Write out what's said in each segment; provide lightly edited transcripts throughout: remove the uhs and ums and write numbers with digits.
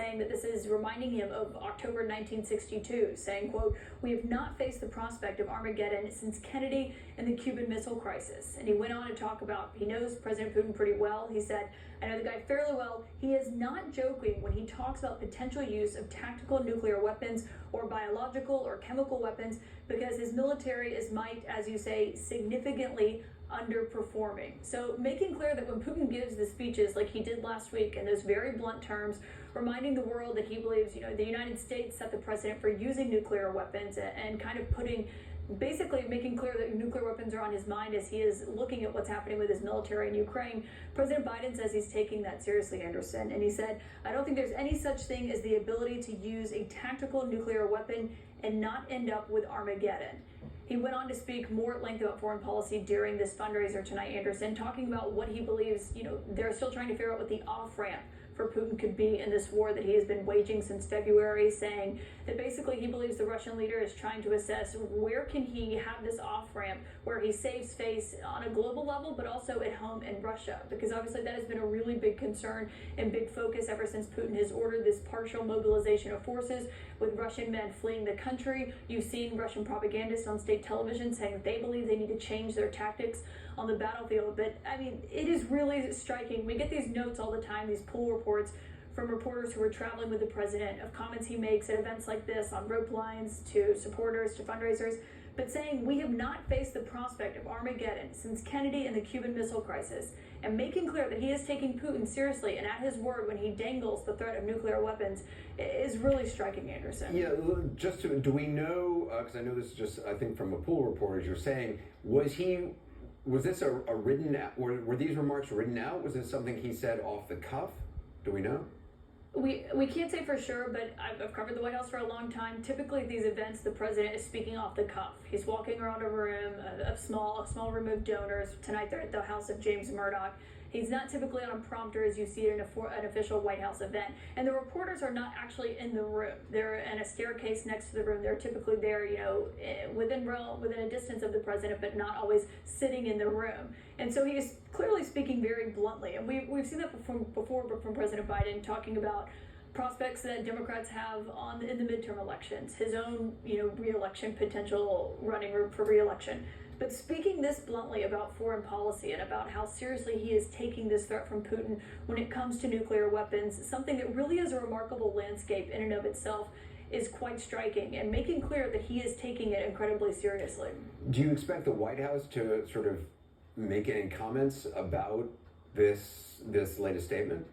saying that this is reminding him of October 1962, saying, quote, "We have not faced the prospect of Armageddon since Kennedy and the Cuban Missile Crisis." And he went on to talk about, he knows President Putin pretty well. He said, "I know the guy fairly well. He is not joking when he talks about potential use of tactical nuclear weapons or biological or chemical weapons, because his military is, might, as you say, significantly underperforming." So making clear that when Putin gives the speeches like he did last week in those very blunt terms, reminding the world that he believes, the United States set the precedent for using nuclear weapons, and kind of basically making clear that nuclear weapons are on his mind as he is looking at what's happening with his military in Ukraine. President Biden says he's taking that seriously, Anderson. And he said, "I don't think there's any such thing as the ability to use a tactical nuclear weapon and not end up with Armageddon." He went on to speak more at length about foreign policy during this fundraiser tonight, Anderson, talking about what he believes, they're still trying to figure out what the off-ramp for Putin could be in this war that he has been waging since February, saying that basically he believes the Russian leader is trying to assess where can he have this off-ramp where he saves face on a global level, but also at home in Russia, because obviously that has been a really big concern and big focus ever since Putin has ordered this partial mobilization of forces with Russian men fleeing the country. You've seen Russian propagandists on state television saying that they believe they need to change their tactics on the battlefield. But I mean, it is really striking. We get these notes all the time, these pool reports from reporters who are traveling with the president, of comments he makes at events like this on rope lines to supporters to fundraisers, but saying we have not faced the prospect of Armageddon since Kennedy and the Cuban Missile Crisis, and making clear that he is taking Putin seriously and at his word when he dangles the threat of nuclear weapons is really striking, Anderson. Yeah, do we know, because I know this is just, I think from a pool report, as you're saying, was this a written out, were these remarks written out? Was this something he said off the cuff? Do we know? We can't say for sure, but I've covered the White House for a long time. Typically at these events, the president is speaking off the cuff. He's walking around a room, a small room of donors. Tonight they're at the house of James Murdoch. He's not typically on a prompter as you see it in an official White House event. And the reporters are not actually in the room. They're in a staircase next to the room. They're typically there, within a distance of the president, but not always sitting in the room. And so he is clearly speaking very bluntly. And we've seen that before from President Biden, talking about prospects that Democrats have in the midterm elections, his own, re-election potential, running for re-election. But speaking this bluntly about foreign policy and about how seriously he is taking this threat from Putin when it comes to nuclear weapons, something that really is a remarkable landscape in and of itself, is quite striking, and making clear that he is taking it incredibly seriously. Do you expect the White House to sort of make any comments about this latest statement?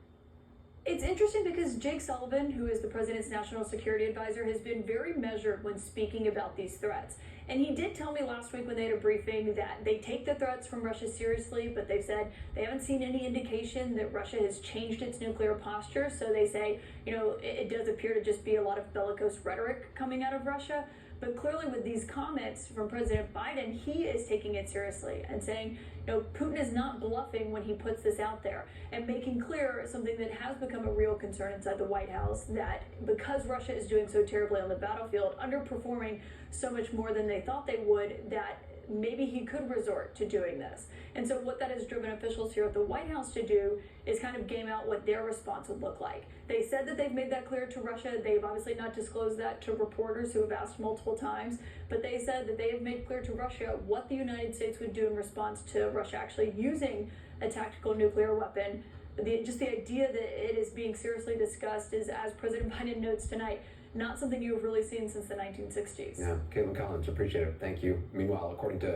It's interesting because Jake Sullivan, who is the president's national security advisor, has been very measured when speaking about these threats. And he did tell me last week when they had a briefing that they take the threats from Russia seriously, but they've said they haven't seen any indication that Russia has changed its nuclear posture. So they say, it does appear to just be a lot of bellicose rhetoric coming out of Russia. But clearly with these comments from President Biden, he is taking it seriously and saying, Putin is not bluffing when he puts this out there, and making clear something that has become a real concern inside the White House, that because Russia is doing so terribly on the battlefield, underperforming so much more than they thought they would, that maybe he could resort to doing this. And so what that has driven officials here at the White House to do is kind of game out what their response would look like. They said that they've made that clear to Russia. They've obviously not disclosed that to reporters who have asked multiple times, but they said that they have made clear to Russia what the United States would do in response to Russia actually using a tactical nuclear weapon. Just the idea that it is being seriously discussed is, as President Biden notes tonight, not something you have really seen since the 1960s. Yeah, Caitlin Collins, appreciate it. Thank you. Meanwhile, according to